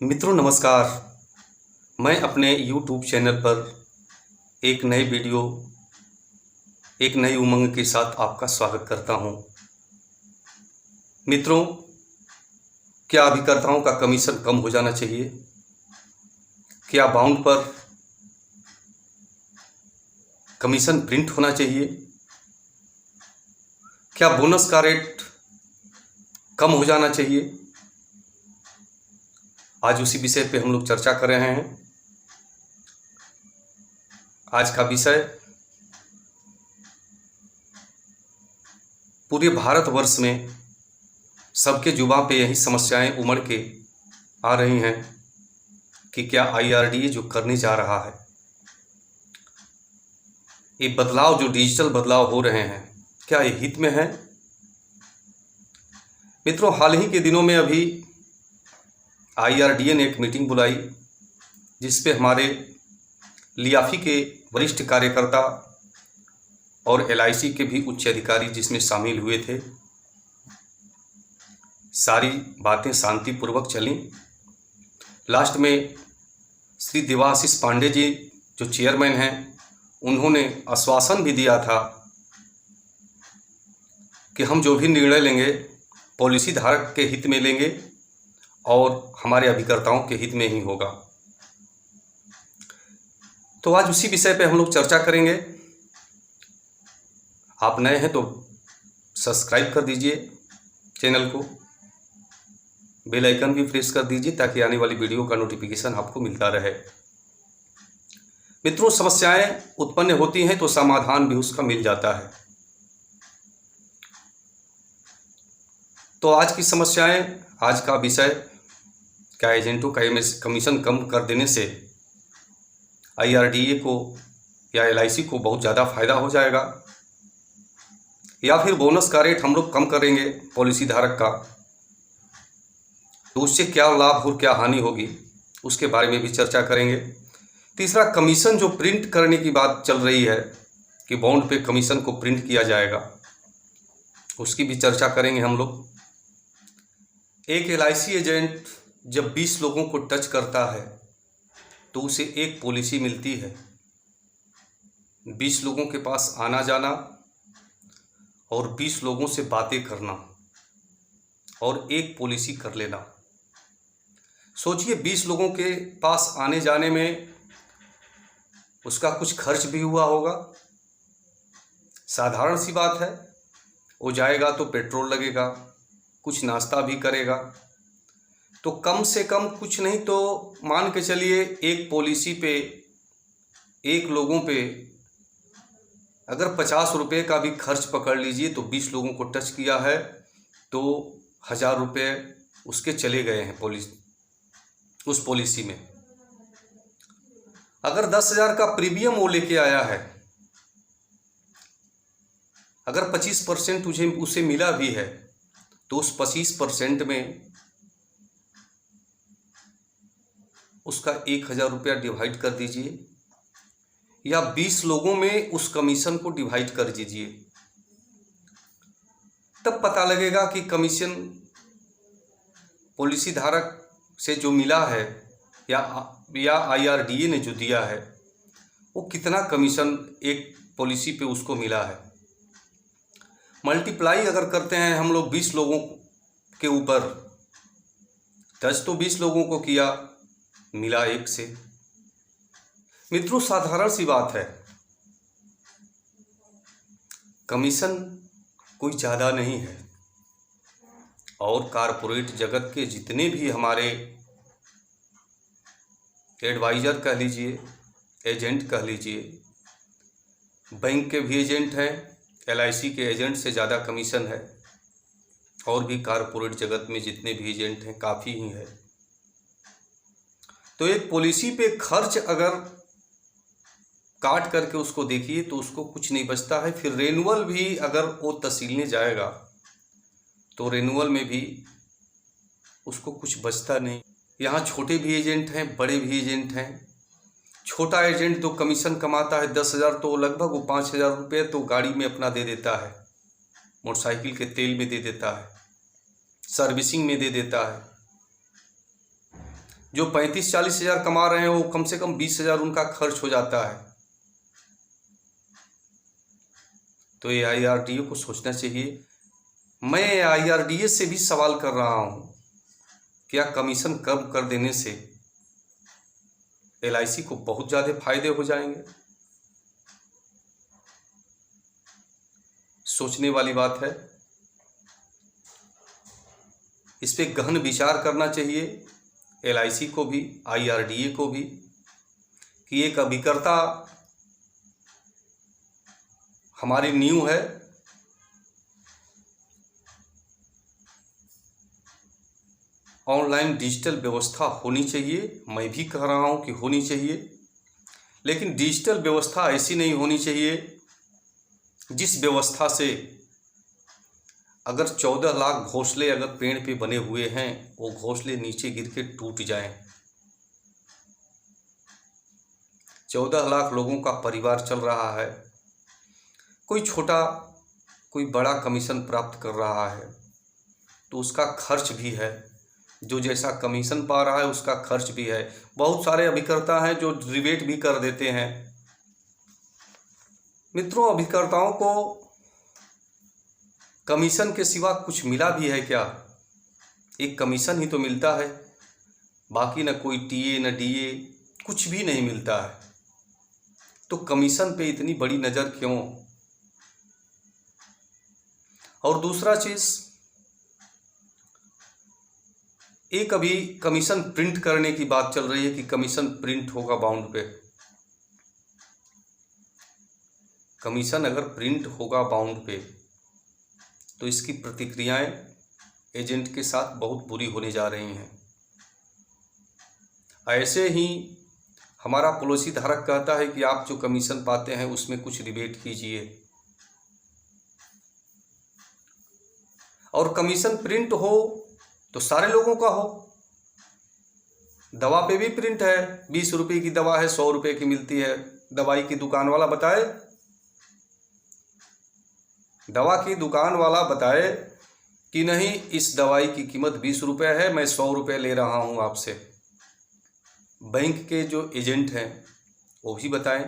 मित्रों नमस्कार। मैं अपने YouTube चैनल पर एक नए वीडियो, एक नई उमंग के साथ आपका स्वागत करता हूं। मित्रों, क्या अभिकर्ताओं का कमीशन कम हो जाना चाहिए? क्या बाउंड पर कमीशन प्रिंट होना चाहिए? क्या बोनस का रेट कम हो जाना चाहिए? आज उसी विषय पे हम लोग चर्चा कर रहे हैं। आज का विषय पूरे भारतवर्ष में सबके जुबां पे यही समस्याएं उमड़ के आ रही हैं कि क्या IRDA जो करने जा रहा है, ये बदलाव जो डिजिटल बदलाव हो रहे हैं, क्या ये हित में है? मित्रों, हाल ही के दिनों में अभी IRDA ने एक मीटिंग बुलाई जिस पे हमारे लियाफ़ी के वरिष्ठ कार्यकर्ता और LIC के भी उच्च अधिकारी जिसमें शामिल हुए थे। सारी बातें शांतिपूर्वक चलीं। लास्ट में श्री देवाशीष पांडे जी जो चेयरमैन हैं, उन्होंने आश्वासन भी दिया था कि हम जो भी निर्णय लेंगे पॉलिसी धारक के हित में लेंगे और हमारे अभिकर्ताओं के हित में ही होगा। तो आज उसी विषय पे हम लोग चर्चा करेंगे। आप नए हैं तो सब्सक्राइब कर दीजिए चैनल को, बेल आइकन भी प्रेस कर दीजिए ताकि आने वाली वीडियो का नोटिफिकेशन आपको मिलता रहे। मित्रों, समस्याएं उत्पन्न होती हैं तो समाधान भी उसका मिल जाता है। तो आज की समस्याएं, आज का विषय, क्या एजेंटों का कमीशन कम कर देने से IRDA को या LIC को बहुत ज़्यादा फायदा हो जाएगा, या फिर बोनस का रेट हम लोग कम करेंगे पॉलिसी धारक का तो उससे क्या लाभ और क्या हानि होगी, उसके बारे में भी चर्चा करेंगे। तीसरा, कमीशन जो प्रिंट करने की बात चल रही है कि बॉन्ड पे कमीशन को प्रिंट किया जाएगा, उसकी भी चर्चा करेंगे हम लोग। एक LIC एजेंट जब 20 लोगों को टच करता है तो उसे एक पॉलिसी मिलती है। 20 लोगों के पास आना जाना और 20 लोगों से बातें करना और एक पॉलिसी कर लेना। सोचिए, 20 लोगों के पास आने जाने में उसका कुछ खर्च भी हुआ होगा। साधारण सी बात है, वो जाएगा तो पेट्रोल लगेगा, कुछ नाश्ता भी करेगा, तो कम से कम कुछ नहीं तो मान के चलिए एक पॉलिसी पे, एक लोगों पे अगर 50 रुपये का भी खर्च पकड़ लीजिए तो 20 लोगों को टच किया है तो 1000 रुपये उसके चले गए हैं उस पॉलिसी में। अगर 10,000 का प्रीमियम वो लेके आया है, अगर 25% उसे मिला भी है तो उस 25% में उसका 1000 रुपया डिवाइड कर दीजिए या 20 लोगों में उस कमीशन को डिवाइड कर दीजिए, तब पता लगेगा कि कमीशन पॉलिसी धारक से जो मिला है या IRDA ने जो दिया है वो कितना कमीशन एक पॉलिसी पे उसको मिला है। मल्टीप्लाई अगर करते हैं हम लोग 20 लोगों के ऊपर, टच तो 20 लोगों को किया, मिला एक से। मित्रों, साधारण सी बात है, कमीशन कोई ज़्यादा नहीं है और कारपोरेट जगत के जितने भी हमारे एडवाइज़र कह लीजिए, एजेंट कह लीजिए, बैंक के भी एजेंट हैं, LIC के एजेंट से ज़्यादा कमीशन है, और भी कारपोरेट जगत में जितने भी एजेंट हैं काफ़ी ही है। तो एक पॉलिसी पे खर्च अगर काट करके उसको देखिए तो उसको कुछ नहीं बचता है। फिर रेनुअल भी अगर वो तसीलने जाएगा तो रेनुअल में भी उसको कुछ बचता नहीं। यहाँ छोटे भी एजेंट हैं, बड़े भी एजेंट हैं। छोटा एजेंट तो कमीशन कमाता है 10,000 तो लगभग वो 5,000 रुपये तो गाड़ी में अपना दे देता है, मोटरसाइकिल के तेल में दे देता है, सर्विसिंग में दे देता है। जो 35-40 हज़ार कमा रहे हैं वो कम से कम 20 हज़ार उनका खर्च हो जाता है। तो ये IRDA को सोचना चाहिए। मैं IRDA से भी सवाल कर रहा हूँ, क्या कमीशन कम कर देने से LIC को बहुत ज़्यादा फायदे हो जाएंगे? सोचने वाली बात है। इस पे गहन विचार करना चाहिए LIC को भी, IRDA को भी, कि एक अभिकर्ता हमारी नींव है। ऑनलाइन डिजिटल व्यवस्था होनी चाहिए, मैं भी कह रहा हूँ कि होनी चाहिए, लेकिन डिजिटल व्यवस्था ऐसी नहीं होनी चाहिए जिस व्यवस्था से अगर 14 लाख घोंसले अगर पेड़ पे बने हुए हैं, वो घोंसले नीचे गिर के टूट जाएं। 14 लाख लोगों का परिवार चल रहा है, कोई छोटा कोई बड़ा कमीशन प्राप्त कर रहा है तो उसका खर्च भी है, जो जैसा कमीशन पा रहा है उसका खर्च भी है। बहुत सारे अभिकर्ता हैं जो रिबेट भी कर देते हैं। मित्रों, अभिकर्ताओं को कमीशन के सिवा कुछ मिला भी है क्या? एक कमीशन ही तो मिलता है, बाकी न कोई TA न DA, कुछ भी नहीं मिलता है। तो कमीशन पे इतनी बड़ी नज़र क्यों? और दूसरा चीज़, एक अभी कमीशन प्रिंट करने की बात चल रही है कि कमीशन प्रिंट होगा बाउंड पे। कमीशन अगर प्रिंट होगा बाउंड पे तो इसकी प्रतिक्रियाएं एजेंट के साथ बहुत बुरी होने जा रही हैं। ऐसे ही हमारा पॉलिसी धारक कहता है कि आप जो कमीशन पाते हैं उसमें कुछ रिबेट कीजिए, और कमीशन प्रिंट हो तो सारे लोगों का हो। दवा पे भी प्रिंट है, 20 रुपये की दवा है 100 रुपये की मिलती है। दवाई की दुकान वाला बताए, दवा की दुकान वाला बताए कि नहीं, इस दवाई की कीमत 20 रुपये है, मैं 100 रुपये ले रहा हूँ आपसे। बैंक के जो एजेंट हैं वो भी बताएं,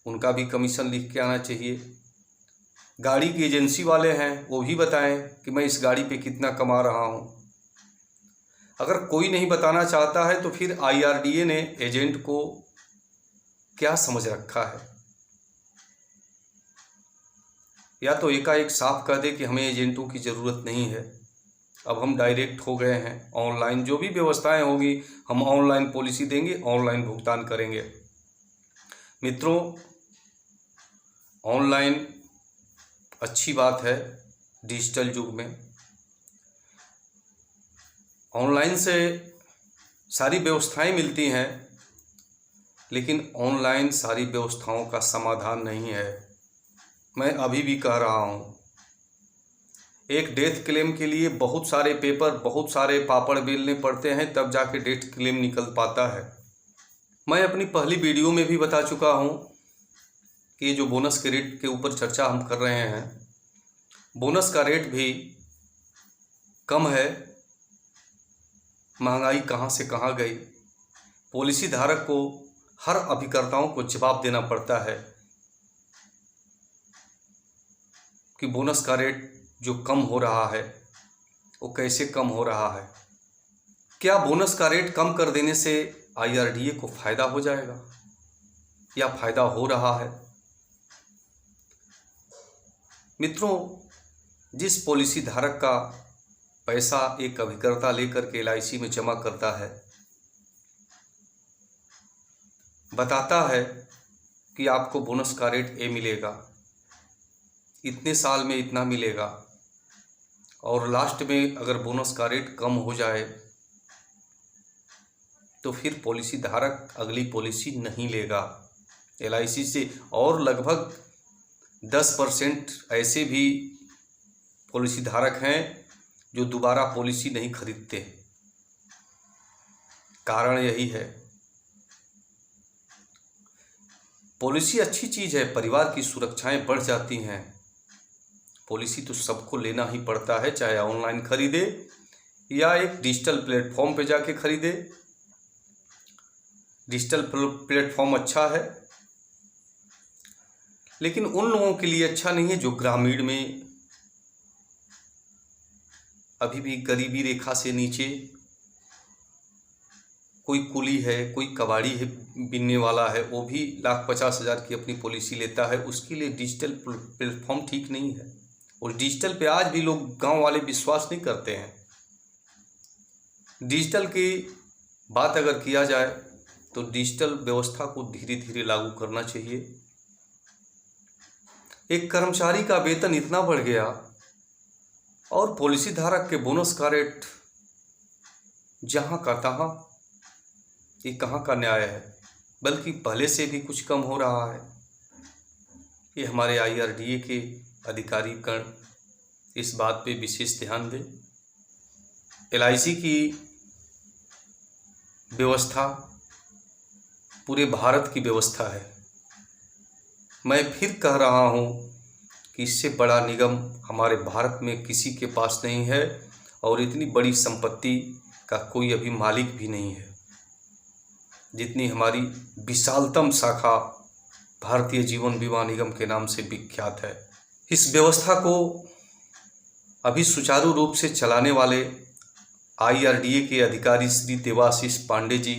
उनका भी कमीशन लिख के आना चाहिए। गाड़ी की एजेंसी वाले हैं वो भी बताएं कि मैं इस गाड़ी पे कितना कमा रहा हूँ। अगर कोई नहीं बताना चाहता है तो फिर IRDA ने एजेंट को क्या समझ रखा है? या तो एकाएक साफ कह दे कि हमें एजेंटों की ज़रूरत नहीं है, अब हम डायरेक्ट हो गए हैं, ऑनलाइन जो भी व्यवस्थाएं होगी हम ऑनलाइन पॉलिसी देंगे, ऑनलाइन भुगतान करेंगे। मित्रों, ऑनलाइन अच्छी बात है डिजिटल युग में। ऑनलाइन से सारी व्यवस्थाएं मिलती हैं, लेकिन ऑनलाइन सारी व्यवस्थाओं का समाधान नहीं है। मैं अभी भी कह रहा हूँ, एक डेथ क्लेम के लिए बहुत सारे पेपर, बहुत सारे पापड़ बेलने पड़ते हैं, तब जाके डेथ क्लेम निकल पाता है। मैं अपनी पहली वीडियो में भी बता चुका हूँ कि ये जो बोनस के रेट के ऊपर चर्चा हम कर रहे हैं, बोनस का रेट भी कम है। महंगाई कहाँ से कहाँ गई? पॉलिसी धारक को, हर अभिकर्ताओं को जवाब देना पड़ता है कि बोनस का रेट जो कम हो रहा है वो कैसे कम हो रहा है। क्या बोनस का रेट कम कर देने से IRDA को फ़ायदा हो जाएगा या फ़ायदा हो रहा है? मित्रों, जिस पॉलिसी धारक का पैसा एक अभिकर्ता लेकर के LIC में जमा करता है, बताता है कि आपको बोनस का रेट A मिलेगा, इतने साल में इतना मिलेगा, और लास्ट में अगर बोनस का रेट कम हो जाए तो फिर पॉलिसी धारक अगली पॉलिसी नहीं लेगा LIC से। और लगभग 10% ऐसे भी पॉलिसी धारक हैं जो दोबारा पॉलिसी नहीं खरीदते। कारण यही है, पॉलिसी अच्छी चीज़ है, परिवार की सुरक्षाएं बढ़ जाती हैं। पॉलिसी तो सबको लेना ही पड़ता है, चाहे ऑनलाइन खरीदे या एक डिजिटल प्लेटफॉर्म पे जाके खरीदे। डिजिटल प्लेटफॉर्म अच्छा है, लेकिन उन लोगों के लिए अच्छा नहीं है जो ग्रामीण में अभी भी गरीबी रेखा से नीचे, कोई कुली है, कोई कबाड़ी है, बिनने वाला है, वो भी 1,50,000 की अपनी पॉलिसी लेता है, उसके लिए डिजिटल प्लेटफॉर्म ठीक नहीं है। और डिजिटल पे आज भी लोग, गांव वाले विश्वास नहीं करते हैं। डिजिटल की बात अगर किया जाए तो डिजिटल व्यवस्था को धीरे धीरे लागू करना चाहिए। एक कर्मचारी का वेतन इतना बढ़ गया और पॉलिसी धारक के बोनस का रेट जहाँ का तहाँ, ये कहाँ का न्याय है? बल्कि पहले से भी कुछ कम हो रहा है। ये हमारे IRDA के अधिकारी गण इस बात पे विशेष ध्यान दें। LIC की व्यवस्था पूरे भारत की व्यवस्था है। मैं फिर कह रहा हूँ कि इससे बड़ा निगम हमारे भारत में किसी के पास नहीं है और इतनी बड़ी संपत्ति का कोई अभी मालिक भी नहीं है जितनी हमारी विशालतम शाखा भारतीय जीवन बीमा निगम के नाम से विख्यात है। इस व्यवस्था को अभी सुचारू रूप से चलाने वाले IRDA के अधिकारी श्री देवाशीष पांडे जी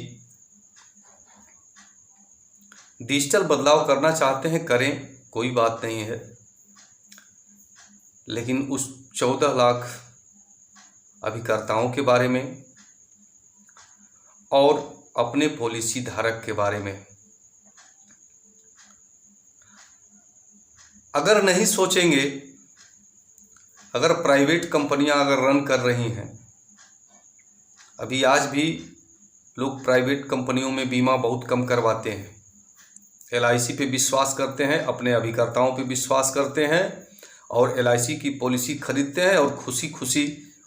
डिजिटल बदलाव करना चाहते हैं, करें, कोई बात नहीं है, लेकिन उस 14 लाख अभिकर्ताओं के बारे में और अपने पॉलिसी धारक के बारे में अगर नहीं सोचेंगे, अगर प्राइवेट कंपनियां अगर रन कर रही हैं, अभी आज भी लोग प्राइवेट कंपनियों में बीमा बहुत कम करवाते हैं, LIC पे विश्वास करते हैं, अपने अभिकर्ताओं पे विश्वास करते हैं और LIC की पॉलिसी खरीदते हैं और खुशी खुशी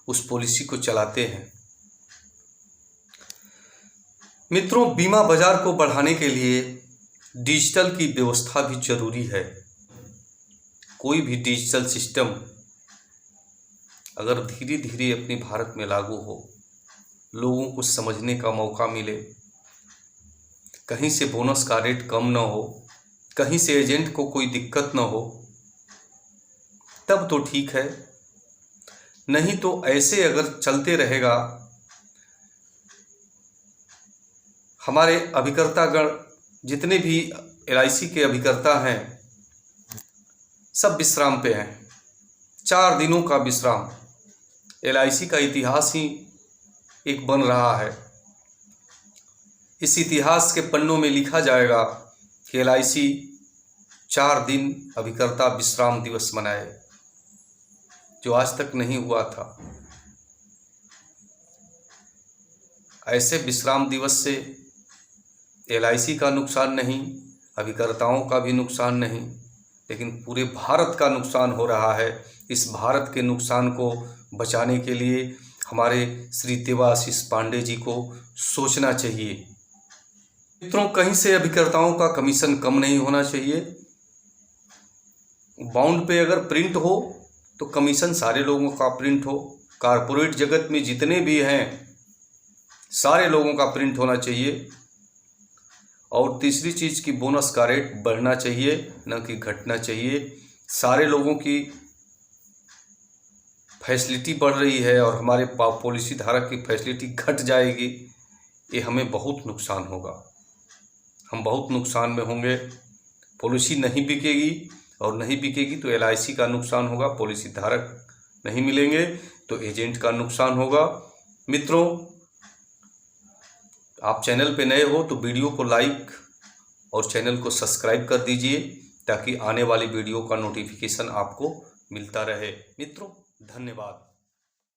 उस पॉलिसी को चलाते हैं। मित्रों, बीमा बाजार को बढ़ाने के लिए डिजिटल की व्यवस्था भी जरूरी है। कोई भी डिजिटल सिस्टम अगर धीरे धीरे अपने भारत में लागू हो, लोगों को समझने का मौका मिले, कहीं से बोनस का रेट कम न हो, कहीं से एजेंट को कोई दिक्कत न हो, तब तो ठीक है। नहीं तो ऐसे अगर चलते रहेगा, हमारे अभिकर्तागण जितने भी LIC के अभिकर्ता हैं सब विश्राम पे हैं। 4 दिनों का विश्राम, LIC का इतिहास ही एक बन रहा है। इस इतिहास के पन्नों में लिखा जाएगा कि LIC 4 दिन अभिकर्ता विश्राम दिवस मनाए, जो आज तक नहीं हुआ था। ऐसे विश्राम दिवस से LIC का नुकसान नहीं, अभिकर्ताओं का भी नुकसान नहीं, लेकिन पूरे भारत का नुकसान हो रहा है। इस भारत के नुकसान को बचाने के लिए हमारे श्री देवाशीष पांडे जी को सोचना चाहिए। मित्रों, कहीं से अभिकर्ताओं का कमीशन कम नहीं होना चाहिए। बाउंड पे अगर प्रिंट हो तो कमीशन सारे लोगों का प्रिंट हो। कारपोरेट जगत में जितने भी हैं सारे लोगों का प्रिंट होना चाहिए। और तीसरी चीज़ की बोनस का रेट बढ़ना चाहिए, न कि घटना चाहिए। सारे लोगों की फैसिलिटी बढ़ रही है और हमारे पॉलिसी धारक की फैसिलिटी घट जाएगी, ये हमें बहुत नुकसान होगा। हम बहुत नुकसान में होंगे। पॉलिसी नहीं बिकेगी और नहीं बिकेगी तो LIC का नुकसान होगा, पॉलिसी धारक नहीं मिलेंगे तो एजेंट का नुकसान होगा। मित्रों, आप चैनल पे नए हो तो वीडियो को लाइक और चैनल को सब्सक्राइब कर दीजिए ताकि आने वाली वीडियो का नोटिफिकेशन आपको मिलता रहे। मित्रों, धन्यवाद।